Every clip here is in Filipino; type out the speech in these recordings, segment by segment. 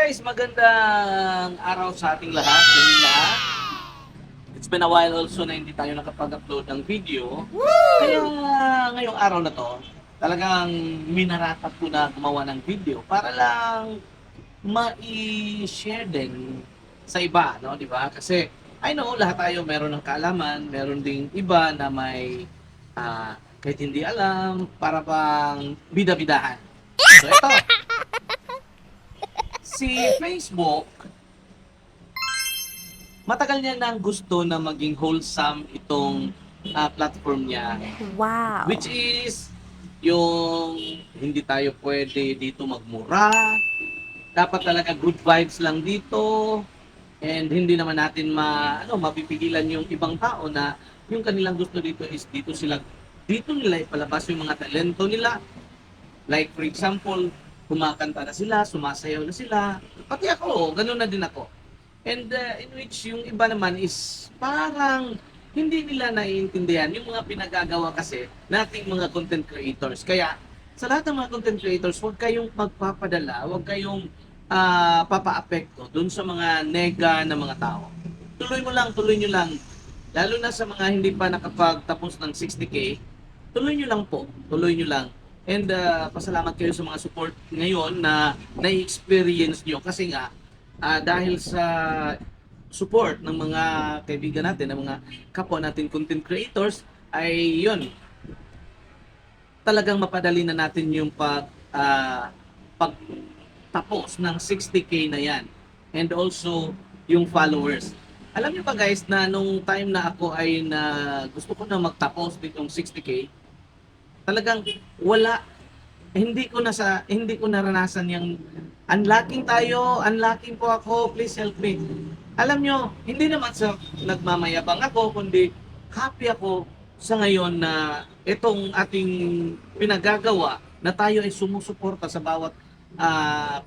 guys, magandang araw sa ating lahat, sa inyong lahat. It's been a while also na hindi tayo nakapag-upload ng video. Kaya ngayong araw na to, talagang minarapat ko na gumawa ng video para lang ma-share din sa iba, no, di ba? Kasi I know lahat tayo meron ng kaalaman, meron ding iba na may kahit hindi alam, para bang bida-bidahan. So ito, si Facebook, matagal niya nang gusto na maging wholesome itong platform niya. Wow. Which is, yung hindi tayo pwede dito magmura, dapat talaga good vibes lang dito, and hindi naman natin mapipigilan yung ibang tao na yung kanilang gusto dito is dito nila ipalabas yung mga talento nila. Like for example, kumakanta na sila, sumasayaw na sila. Pati ako, ganun na din ako. And in which yung iba naman is parang hindi nila naiintindihan yung mga pinagagawa kasi nating mga content creators. Kaya sa lahat ng mga content creators, huwag kayong magpapadala, huwag kayong papa-apekto dun sa mga nega na mga tao. Tuloy nyo lang. Lalo na sa mga hindi pa nakapagtapos ng 60K, tuloy nyo lang po, tuloy nyo lang. And pasalamat kayo sa mga support ngayon na na-experience nyo kasi nga dahil sa support ng mga kaibigan natin, ng mga kapwa natin content creators, ay yun, talagang mapadali na natin yung pagtapos ng 60K na yan. And also, yung followers. Alam niyo ba guys na nung time na ako ay gusto ko na magtapos ditong 60K, talagang wala, hindi ko naranasan yung unlocking tayo, unlocking po ako, please help me. Alam nyo, hindi naman sa nagmamayabang ako, kundi happy ako sa ngayon na itong ating pinagagawa na tayo ay sumusuporta sa bawat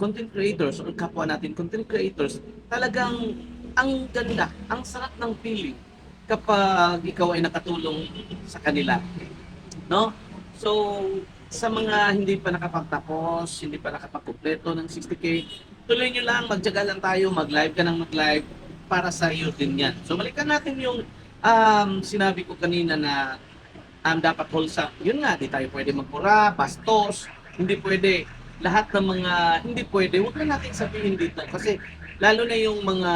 content creators o kapwa natin content creators. Talagang ang ganda, ang sarap ng feeling kapag ikaw ay nakatulong sa kanila, no? So, sa mga hindi pa nakapagtapos, hindi pa nakapagkumpleto ng 60K, tuloy nyo lang, magtiyaga lang tayo, mag-live ka ng mag-live, para sa iyo din yan. So, balikan natin yung sinabi ko kanina na dapat wholesome. Yun nga, di tayo pwede magpura, bastos, hindi pwede. Lahat ng mga hindi pwede, huwag na natin sabihin dito. Kasi, lalo na yung mga,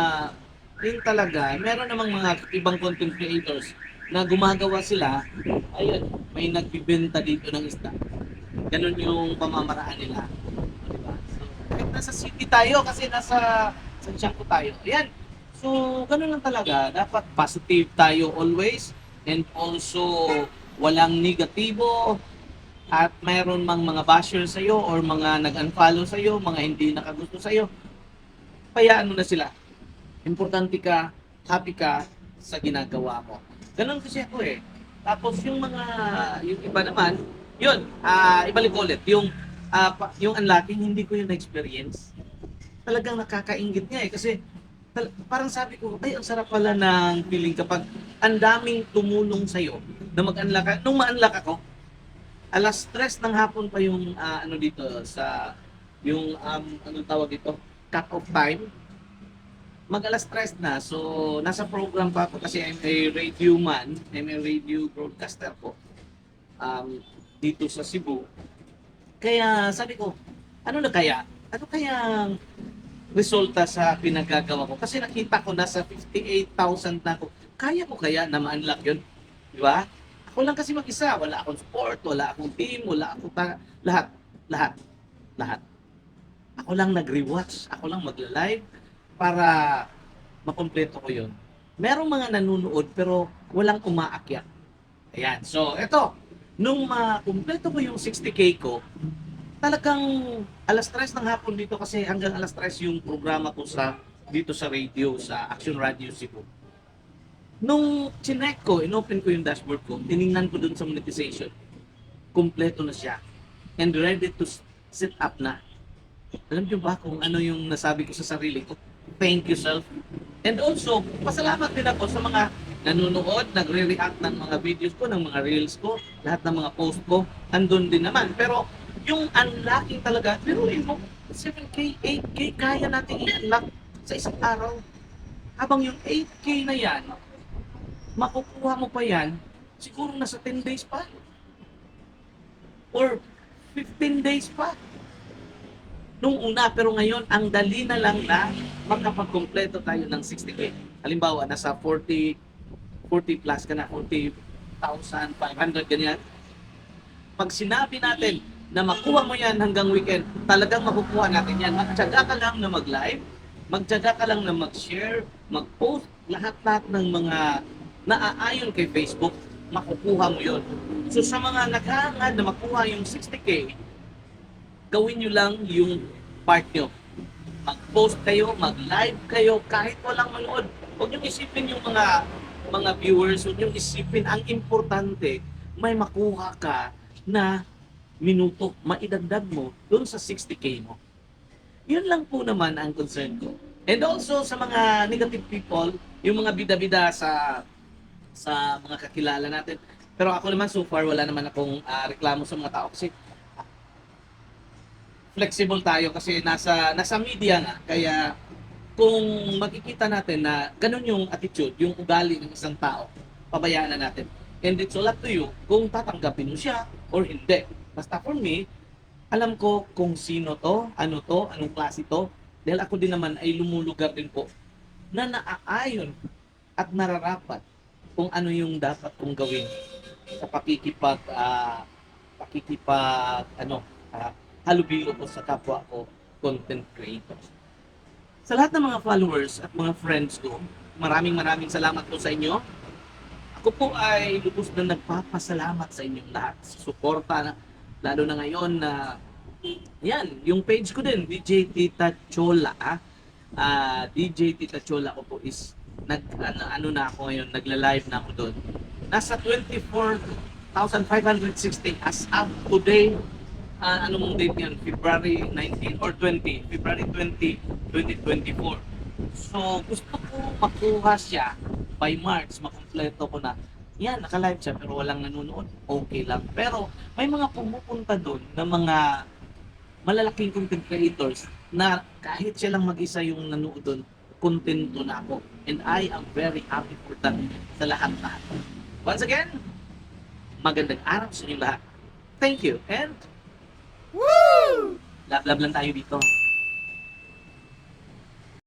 yun talaga, meron namang mga ibang content creators na gumagawa sila, ayun, may nagbibenta dito ng isda. Ganun yung pamamaraan nila. Diba? So, kahit nasa city tayo, kasi nasa Santiago tayo. Ayan. So, ganun lang talaga. Dapat positive tayo always. And also, walang negatibo. At mayroon mang mga basher sa'yo or mga nag-unfollow sa'yo, mga hindi nakagusto sa'yo. Kaya ano na sila. Importante ka, happy ka sa ginagawa mo. Ganun kasi ako eh. Tapos yung iba naman, yun, ibalik ko ulit, yung unlocking, hindi ko yung na-experience. Talagang nakakaingit nga eh, kasi parang sabi ko, ay, ang sarap pala ng feeling kapag ang daming tumulong sa'yo na mag-unlock ka. Nung ma-unlock ako, alas 3 ng hapon pa yung ano dito sa yung anong tawag dito, cut off time. Mag alas 3 na. So, nasa program pa ako kasi I'm a radio man. I'm a radio broadcaster po. Dito sa Cebu. Kaya sabi ko, ano na kaya? Ano kayang resulta sa pinagagawa ko? Kasi nakita ko nasa 58,000 na ako. Kaya ko kaya na ma-unlock yun? Di ba? Ako lang kasi mag-isa. Wala akong support, wala akong team, wala akong lahat. Lahat. Lahat. Ako lang nag-rewatch. Ako lang magla-live para makompleto ko yun. Merong mga nanonood pero walang umaakyat. Ayan. So, eto. Nung makumpleto ko yung 60K ko, talagang alas 3 ng hapon dito kasi hanggang alas 3 yung programa ko dito sa radio, sa Action Radio Cebu. Nung chinek ko, inopen ko yung dashboard ko, tiningnan ko dun sa monetization. Kumpleto na siya. And ready to set up na. Alam niyo ba kung ano yung nasabi ko sa sarili ko? Thank you, self. And also, pasalamat din ako sa mga nanonood, nagre-react ng mga videos ko, ng mga reels ko, lahat ng mga post ko, andun din naman. Pero yung unlocking talaga, biruin mo, 7K, 8K, kaya natin i-unlock sa isang araw. Habang yung 8K na yan, makukuha mo pa yan, siguro nasa 10 days pa or 15 days pa. Nung una, pero ngayon, ang dali na lang na makapagkompleto tayo ng 60K. Halimbawa, nasa 40 plus ka na, 40,500 ganyan. Pag sinabi natin na makuha mo yan hanggang weekend, talagang makukuha natin yan. Magtyaga ka lang na mag-live, magtyaga ka lang na mag-share, mag-post, lahat-lahat ng mga naaayon kay Facebook, makukuha mo yon. So sa mga naghahangad na makuha yung 60K, gawin nyo lang yung part nyo. Mag-post kayo, mag-live kayo, kahit walang manood. Huwag nyo isipin yung mga viewers, huwag nyo isipin. Ang importante, may makuha ka na minuto, maidagdag mo doon sa 60K mo. Yun lang po naman ang concern ko. And also sa mga negative people, yung mga bida-bida sa mga kakilala natin. Pero ako naman so far wala naman akong reklamo sa mga tao kasi flexible tayo kasi nasa media nga. Kaya kung makikita natin na ganun yung attitude, yung ugali ng isang tao, pabayaan na natin. And it's all up to you kung tatanggapin mo siya or hindi. Basta for me, alam ko kung sino to, anong klase to. Dahil ako din naman ay lumulugar din po na naaayon at nararapat kung ano yung dapat kong gawin sa pakikipag halubilo ko sa kapwa ko content creators. Sa lahat ng mga followers at mga friends ko, maraming salamat po sa inyo. Ako po ay lubos na nagpapasalamat sa inyong lahat sa suporta na, lalo na ngayon na yan, yung page ko din, DJ Tita Chola. DJ Tita Chola ko po is ano na ako ngayon, nagla-live na ako doon. Nasa 24,560 as of today. Anong date yan? February 19 or 20? February 20, 2024. So, gusto ko makuha siya by March, makumpleto ko na. Yan, naka-live siya pero walang nanonood. Okay lang. Pero may mga pumupunta doon na mga malalaking content creators na kahit siya lang mag-isa yung nanood doon, kontento na ako. And I am very happy for that sa lahat-lahat. Once again, magandang araw sa inyo lahat. Thank you. And love lang tayo dito.